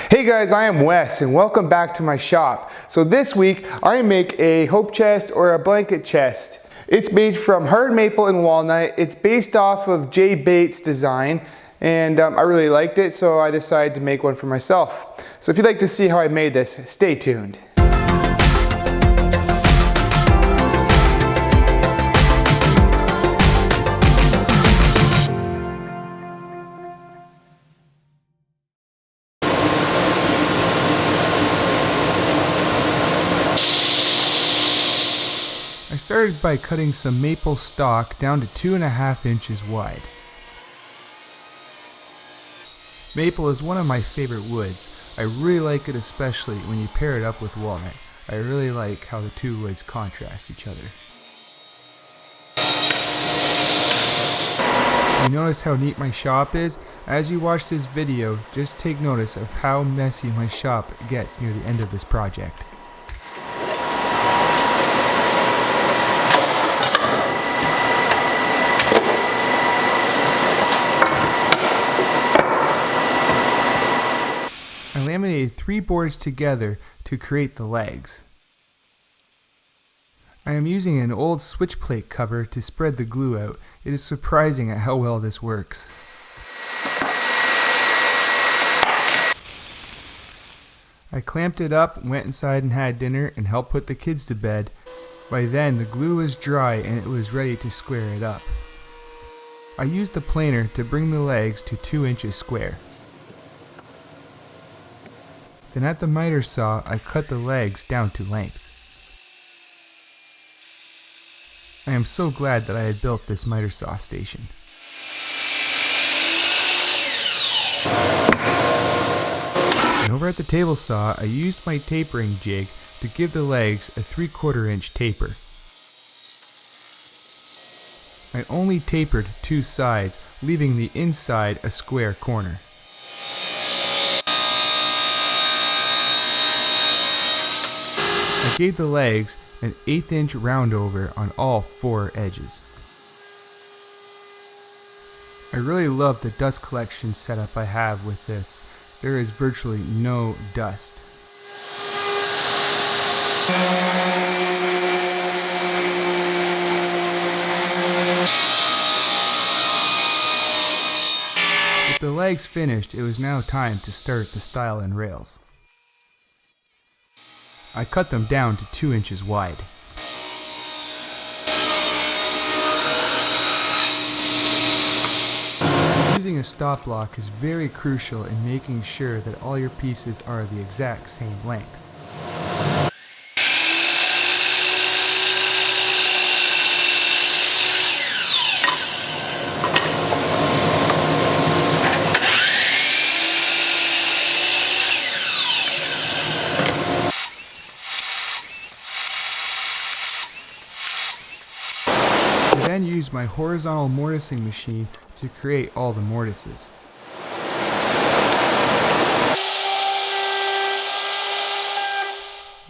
Hey guys, I am Wes and welcome back to my shop. So this week I make a hope chest or a blanket chest. It's made from hard maple and walnut. It's based off of Jay Bates' design and I really liked it, so I decided to make one for myself. So if you'd like to see how I made this, stay tuned. I started by cutting some maple stock down to 2.5 inches wide. Maple is one of my favorite woods. I really like it, especially when you pair it up with walnut. I really like how the two woods contrast each other. You notice how neat my shop is? As you watch this video, just take notice of how messy my shop gets near the end of this project. I laminated 3 boards together to create the legs. I am using an old switch plate cover to spread the glue out. It is surprising at how well this works. I clamped it up, went inside and had dinner, and helped put the kids to bed. By then the glue was dry and it was ready to square it up. I used the planer to bring the legs to 2 inches square. Then at the miter saw, I cut the legs down to length. I am so glad that I had built this miter saw station. And over at the table saw, I used my tapering jig to give the legs a 3/4 inch taper. I only tapered 2 sides, leaving the inside a square corner. I gave the legs an 1/8 inch round over on all 4 edges. I really love the dust collection setup I have with this. There is virtually no dust. With the legs finished, it was now time to start the stile and rails. I cut them down to 2 inches wide. Using a stop block is very crucial in making sure that all your pieces are the exact same length. I then used my horizontal mortising machine to create all the mortises.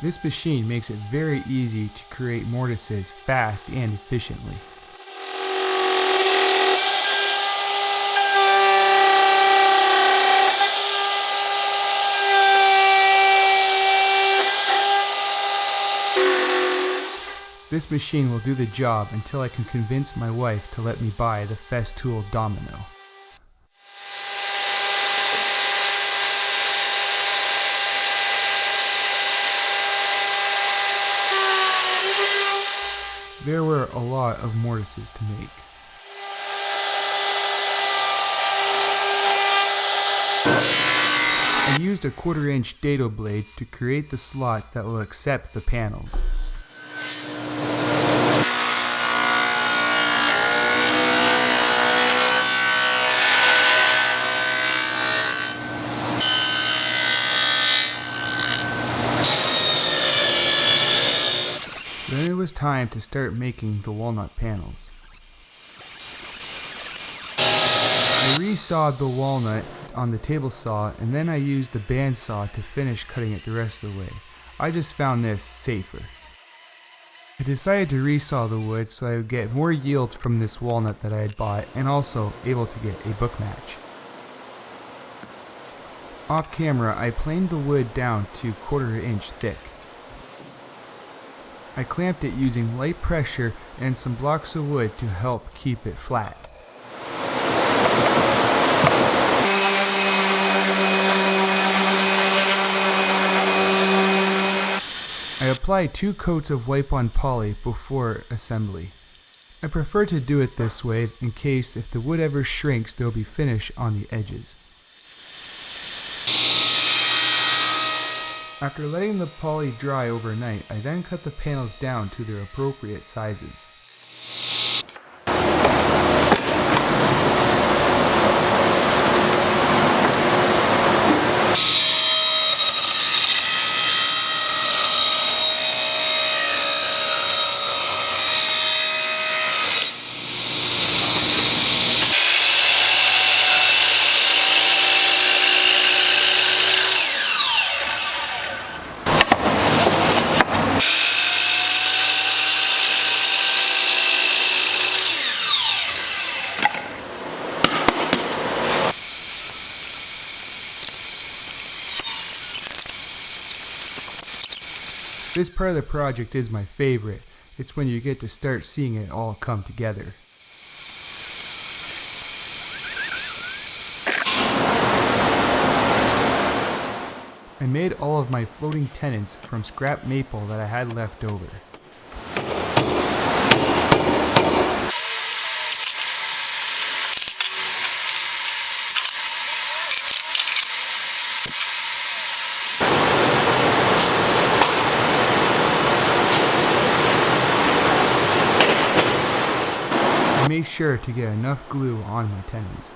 This machine makes it very easy to create mortises fast and efficiently. This machine will do the job until I can convince my wife to let me buy the Festool domino. There were a lot of mortises to make. I used a 1/4 inch dado blade to create the slots that will accept the panels. Then it was time to start making the walnut panels. I resawed the walnut on the table saw and then I used the bandsaw to finish cutting it the rest of the way. I just found this safer. I decided to resaw the wood so I would get more yield from this walnut that I had bought and also able to get a book match. Off camera, I planed the wood down to 1/4 inch thick. I clamped it using light pressure and some blocks of wood to help keep it flat. I applied 2 coats of wipe-on poly before assembly. I prefer to do it this way in case if the wood ever shrinks, there will be finish on the edges. After letting the poly dry overnight, I then cut the panels down to their appropriate sizes. This part of the project is my favorite. It's when you get to start seeing it all come together. I made all of my floating tenons from scrap maple that I had left over. I made sure to get enough glue on my tenons.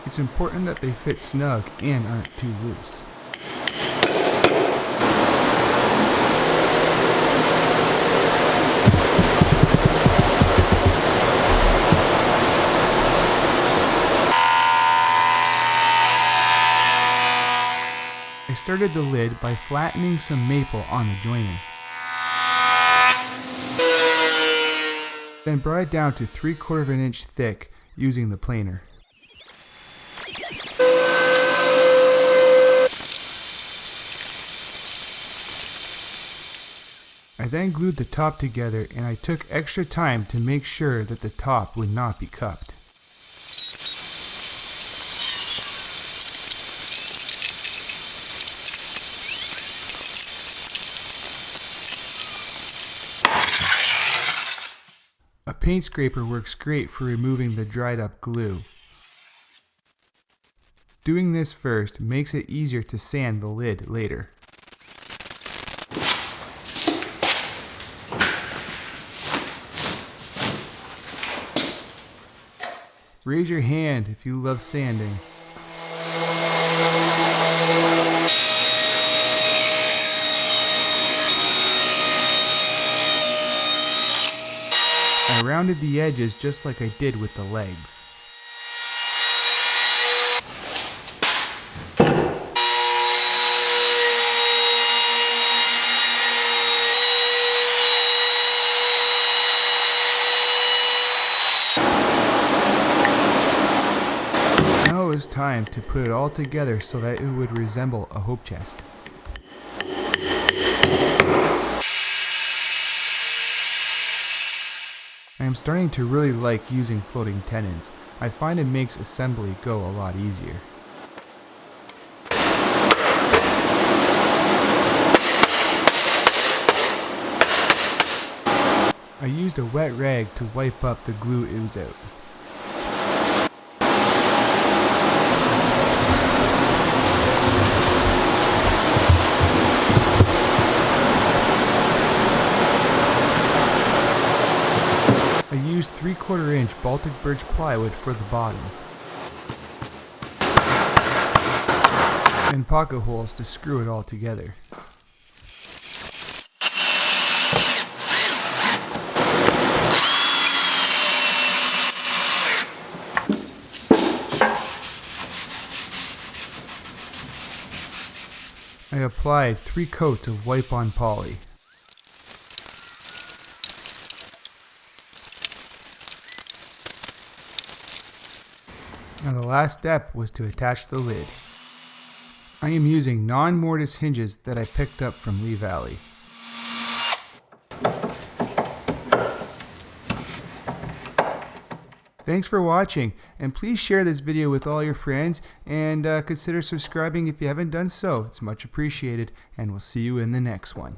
It's important that they fit snug and aren't too loose. I started the lid by flattening some maple on the joiner. Then brought it down to 3/4 inch thick using the planer. I then glued the top together, and I took extra time to make sure that the top would not be cupped. A paint scraper works great for removing the dried up glue. Doing this first makes it easier to sand the lid later. Raise your hand if you love sanding. I rounded the edges just like I did with the legs. Now it was time to put it all together so that it would resemble a hope chest. I am starting to really like using floating tenons. I find it makes assembly go a lot easier. I used a wet rag to wipe up the glue ooze out. I used 3/4 inch Baltic birch plywood for the bottom, and pocket holes to screw it all together. I applied 3 coats of wipe-on poly. Now the last step was to attach the lid. I am using non-mortise hinges that I picked up from Lee Valley. Thanks for watching, and please share this video with all your friends, and consider subscribing if you haven't done so. It's much appreciated, and we'll see you in the next one.